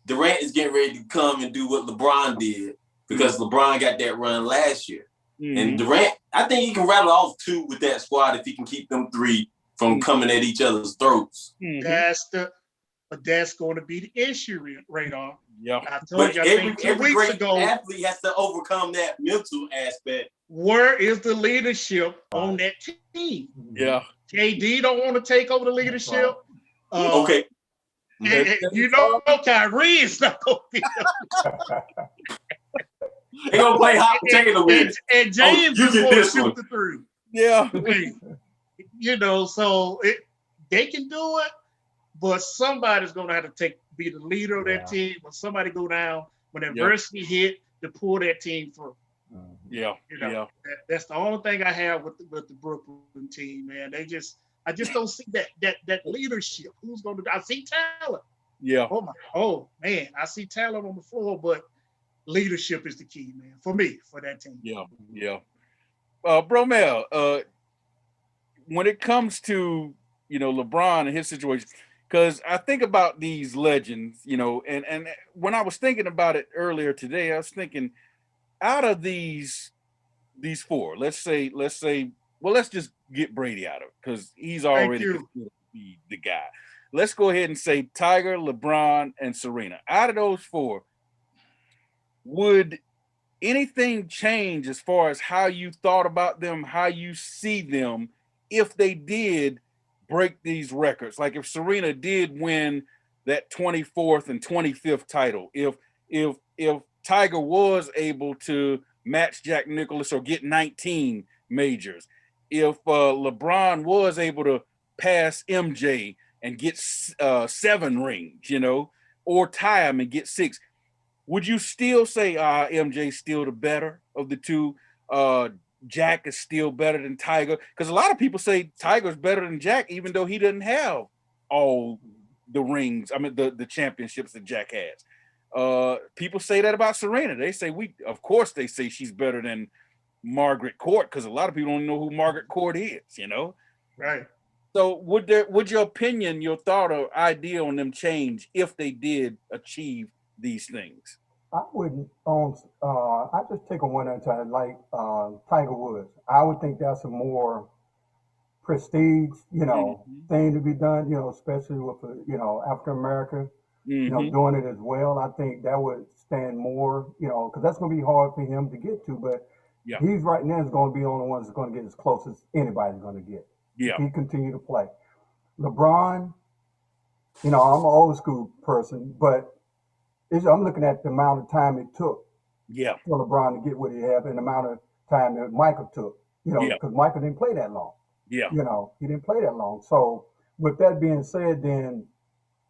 Durant is getting ready to come and do what LeBron did because LeBron got that run last year. And Durant, I think he can rattle off 2 with that squad if he can keep them 3 from coming at each other's throats. But that's going to be the issue, Radar. Yeah. I told you, I think 2 every weeks great ago, athlete has to overcome that mental aspect. Where is the leadership on that team? Yeah. KD don't want to take over the leadership. Okay. And you know, Kyrie is not going to be They're going to play hot potato with it. And James is going to shoot the 3. Yeah. You know, so they can do it, but somebody's going to have to be the leader of that team. When somebody go down, when adversity hit, to pull that team through. Yeah. You know, that's the only thing I have with the Brooklyn team, man. I just don't see that leadership. Who's going to? I see talent. Yeah. Oh man, I see talent on the floor, but leadership is the key, man, for me, for that team. Yeah. Bro Mel, when it comes to, you know, LeBron and his situation, because I think about these legends, you know, and when I was thinking about it earlier today, I was thinking, out of these 4, let's say, well, let's just get Brady out of it because he's already considered to be the guy. Let's go ahead and say Tiger, LeBron, and Serena. Out of those 4, would anything change as far as how you thought about them, how you see them, if they did break these records? Like if Serena did win that 24th and 25th title, if Tiger was able to match Jack Nicklaus or get 19 majors, if LeBron was able to pass MJ and get 7 rings, you know, or tie him and get 6, would you still say MJ's still the better of the 2? Jack is still better than Tiger? Because a lot of people say Tiger's better than Jack, even though he doesn't have all the rings. I mean, the championships that Jack has. People say that about Serena. They say of course they say she's better than Margaret Court, because a lot of people don't know who Margaret Court is, you know? Right. So would your opinion, your thought or idea on them change if they did achieve these things? I wouldn't I just take them one at a time, like Tiger Woods. I would think that's a more prestige, thing to be done, especially with African American, doing it as well. I think that would stand more, because that's going to be hard for him to get to, but he's right now is going to be on the ones that's going to get as close as anybody's going to get. Yeah. If he continue to play. LeBron, I'm an old school person, but I'm looking at the amount of time it took for LeBron to get what he had and the amount of time that Michael took, because Michael didn't play that long. Yeah. He didn't play that long. So with that being said, then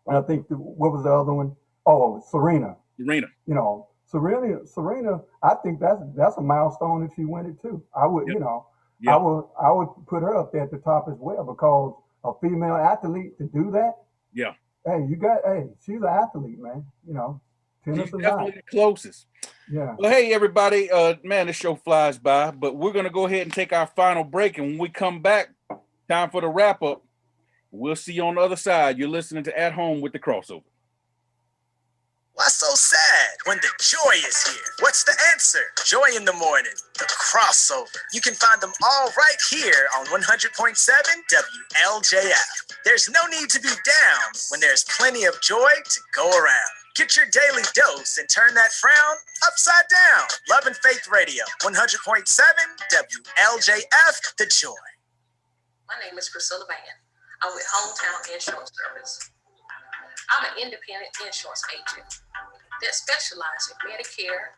I think what was the other one? Oh, Serena. Serena, I think that's a milestone if she win it too. I would, I would put her up there at the top as well, because a female athlete to do that. Yeah. Hey, she's an athlete, man. She's definitely the closest. Yeah. Well, hey everybody, man, this show flies by, but we're gonna go ahead and take our final break, and when we come back, time for the wrap up. We'll see you on the other side. You're listening to At Home with the Crossover. Why so sad when the joy is here? What's the answer? Joy in the morning, the crossover. You can find them all right here on 100.7 WLJF. There's no need to be down when there's plenty of joy to go around. Get your daily dose and turn that frown upside down. Love and Faith Radio, 100.7 WLJF, the joy. My name is Priscilla Van. I'm with Hometown Insurance Service. I'm an independent insurance agent that specializes in Medicare,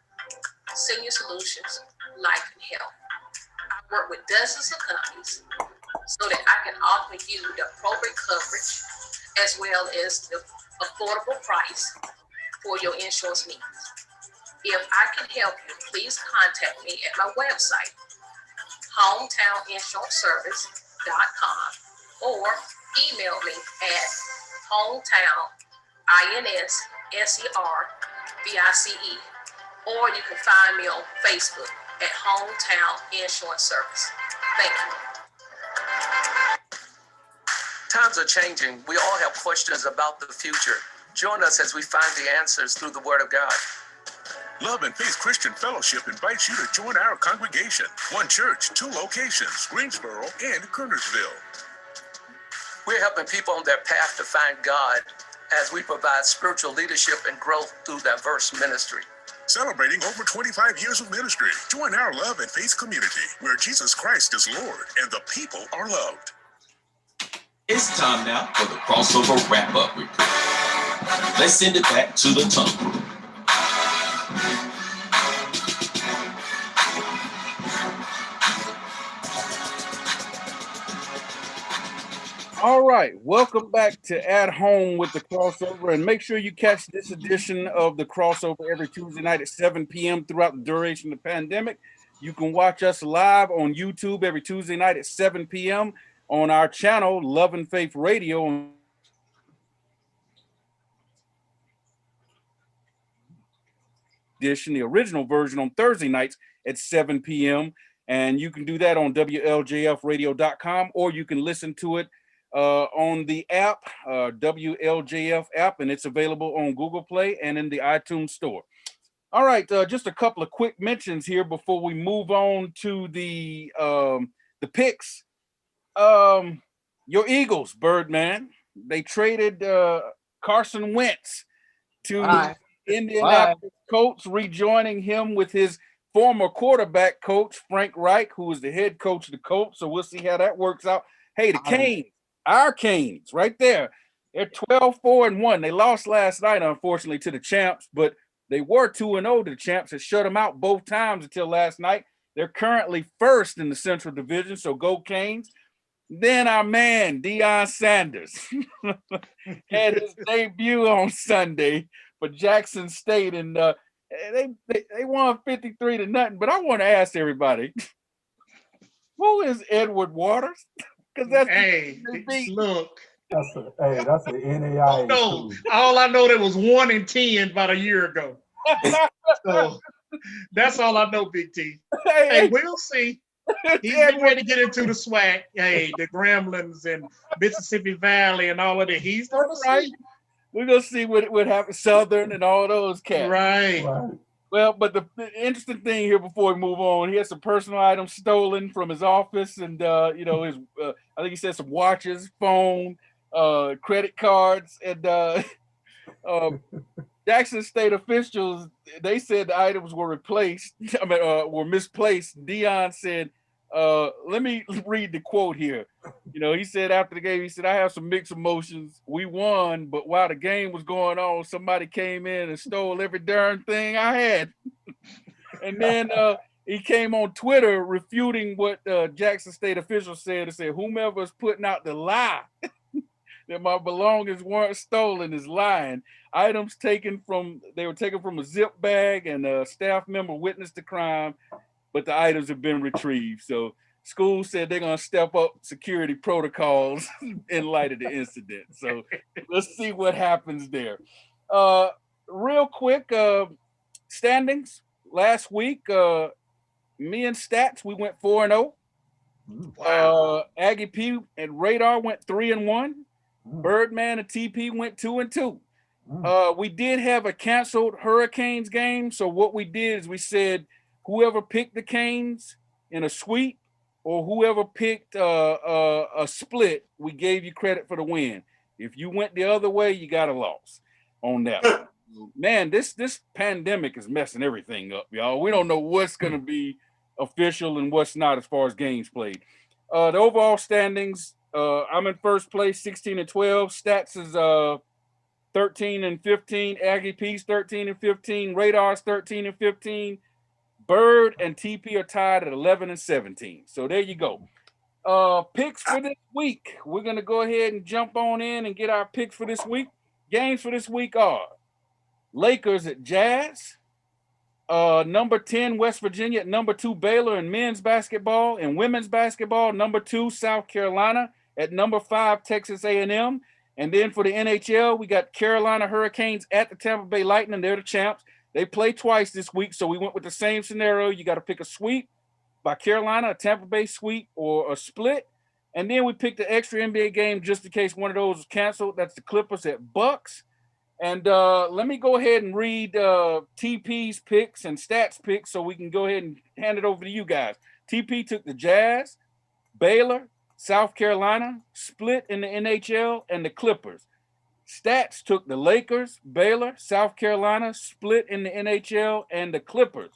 senior solutions, life, and health. I work with dozens of companies so that I can offer you the appropriate coverage as well as the affordable price for your insurance needs. If I can help you, please contact me at my website, hometowninsuranceservice.com, or email me at hometown.inservice, or you can find me on Facebook at Hometown Insurance Service. Thank you. Times are changing. We all have questions about the future. Join us as we find the answers through the Word of God. Love and Faith Christian Fellowship invites you to join our congregation. One church, 2 locations, Greensboro and Kernersville. We're helping people on their path to find God as we provide spiritual leadership and growth through diverse ministry. Celebrating over 25 years of ministry. Join our Love and Faith community where Jesus Christ is Lord and the people are loved. It's time now for the crossover wrap-up report. Let's send it back to the tunnel crew. All right, welcome back to At Home with the Crossover, and make sure you catch this edition of the Crossover every Tuesday night at 7 p.m. throughout the duration of the pandemic. You can watch us live on YouTube every Tuesday night at 7 p.m. on our channel, Love and Faith Radio. The original version on Thursday nights at 7 p.m. And you can do that on WLJFradio.com, or you can listen to it on the app, WLJF app, and it's available on Google Play and in the iTunes store. All right, just a couple of quick mentions here before we move on to the picks. Your Eagles, Birdman, they traded Carson Wentz to Indianapolis Colts, rejoining him with his former quarterback coach, Frank Reich, who is the head coach of the Colts. So we'll see how that works out. Hey, the Canes, our Canes, right there. They're 12-4-1. They lost last night, unfortunately, to the champs, but they were 2-0 to the champs. Had shut them out both times until last night. They're currently first in the Central Division, so go Canes. Then our man, Deion Sanders, had his debut on Sunday for Jackson State, and they won 53-0. But I want to ask everybody, who is Edward Waters? Because that's look. That's an NAIA No, tool. all I know, there was 1 in 10 about a year ago. So that's all I know, Big T. Hey, we'll see. He's getting ready to get into the SWAC. Hey, the Gremlins and Mississippi Valley and all of that. He's going to see. We're going to see what happens, Southern and all those cats. Right. Well, but the interesting thing here before we move on, he had some personal items stolen from his office, and his I think he said some watches, phone, credit cards, and Jackson State officials, they said the items were replaced. Were misplaced. Dion said, let me read the quote here. He said after the game, he said, I have some mixed emotions. We won, but while the game was going on, somebody came in and stole every darn thing I had. And then he came on Twitter refuting what Jackson State officials said and said, whomever is putting out the lie that my belongings weren't stolen is lying. Items they were taken from a zip bag, and a staff member witnessed the crime, but the items have been retrieved. So school said they're going to step up security protocols in light of the incident. So let's see what happens there. Real quick, standings. Last week, me and Stats, we went 4-0. Wow. Aggie P and Radar went 3-1. Birdman and TP went 2-2. We did have a canceled Hurricanes game. So what we did is we said whoever picked the Canes in a sweep or whoever picked a split, we gave you credit for the win. If you went the other way, you got a loss on that. Man, this pandemic is messing everything up, y'all. We don't know what's going to be official and what's not as far as games played. The overall standings, I'm in first place, 16-12. Stats is 13-15. Aggie P's 13-15. Radar's 13-15. Bird and TP are tied at 11-17. So there you go. Picks for this week. We're going to go ahead and jump on in and get our picks for this week. Games for this week are Lakers at Jazz. Number 10, West Virginia at number 2, Baylor in men's basketball. And women's basketball, number 2, South Carolina at number 5, Texas A&M. And then for the NHL, we got Carolina Hurricanes at the Tampa Bay Lightning. They're the champs. They play twice this week, so we went with the same scenario. You got to pick a sweep by Carolina, a Tampa Bay sweep, or a split. And then we picked the extra NBA game just in case one of those was canceled. That's the Clippers at Bucks. And let me go ahead and read TP's picks and Stats picks so we can go ahead and hand it over to you guys. TP took the Jazz, Baylor, South Carolina, split in the NHL, and the Clippers. Stats took the Lakers, Baylor, South Carolina, split in the NHL, and the Clippers.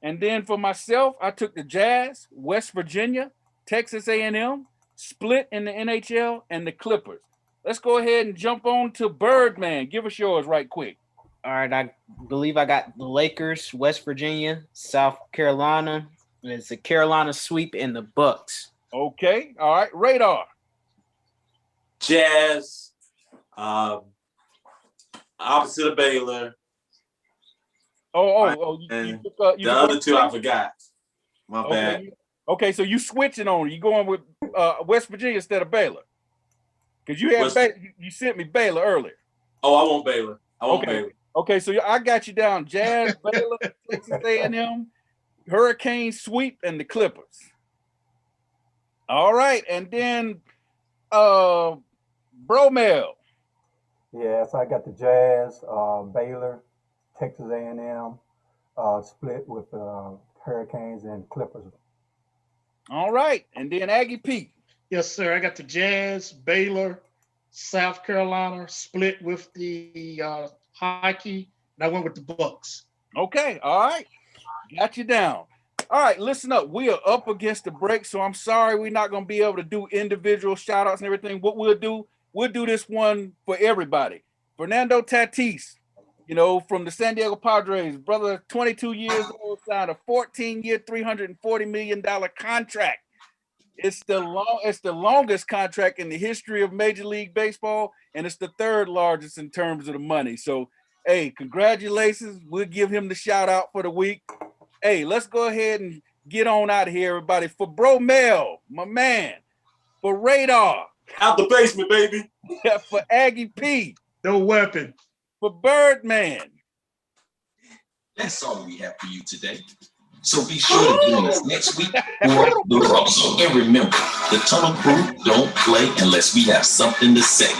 And then for myself, I took the Jazz, West Virginia, Texas A&M, split in the NHL, and the Clippers. Let's go ahead and jump on to Birdman. Give us yours right quick. All right, I believe I got the Lakers, West Virginia, South Carolina. It's a Carolina sweep in the Bucks. Okay, all right. Radar. Jazz, opposite of Baylor. You took, the other two I forgot. My bad. Okay, so you switching on. You going with West Virginia instead of Baylor? Because you had you sent me Baylor earlier. Oh, I want Baylor. Baylor. Okay, so I got you down. Jazz, Baylor, Texas A&M, Hurricane sweep, and the Clippers. All right, and then Bromel. Yeah, so I got the Jazz, Baylor, Texas A&M, split with Hurricanes and Clippers. All right, and then Aggie P. Yes, sir. I got the Jazz, Baylor, South Carolina, split with the hockey, and I went with the Bucks. Okay, all right. Got you down. All right, listen up. We are up against the break, so I'm sorry we're not going to be able to do individual shout-outs and everything. What we'll do this one for everybody. Fernando Tatis, from the San Diego Padres, brother, 22 years old, signed a 14-year, $340 million contract. It's the longest contract in the history of Major League Baseball, and it's the third largest in terms of the money. So, hey, congratulations. We'll give him the shout-out for the week. Hey, let's go ahead and get on out of here, everybody. For Bromel, my man. For Radar, Out the basement, baby. For Aggie P. No weapon. For Birdman. That's all we have for you today. So be sure to join us next week for the crossover. And remember, the Tunnel Crew don't play unless we have something to say.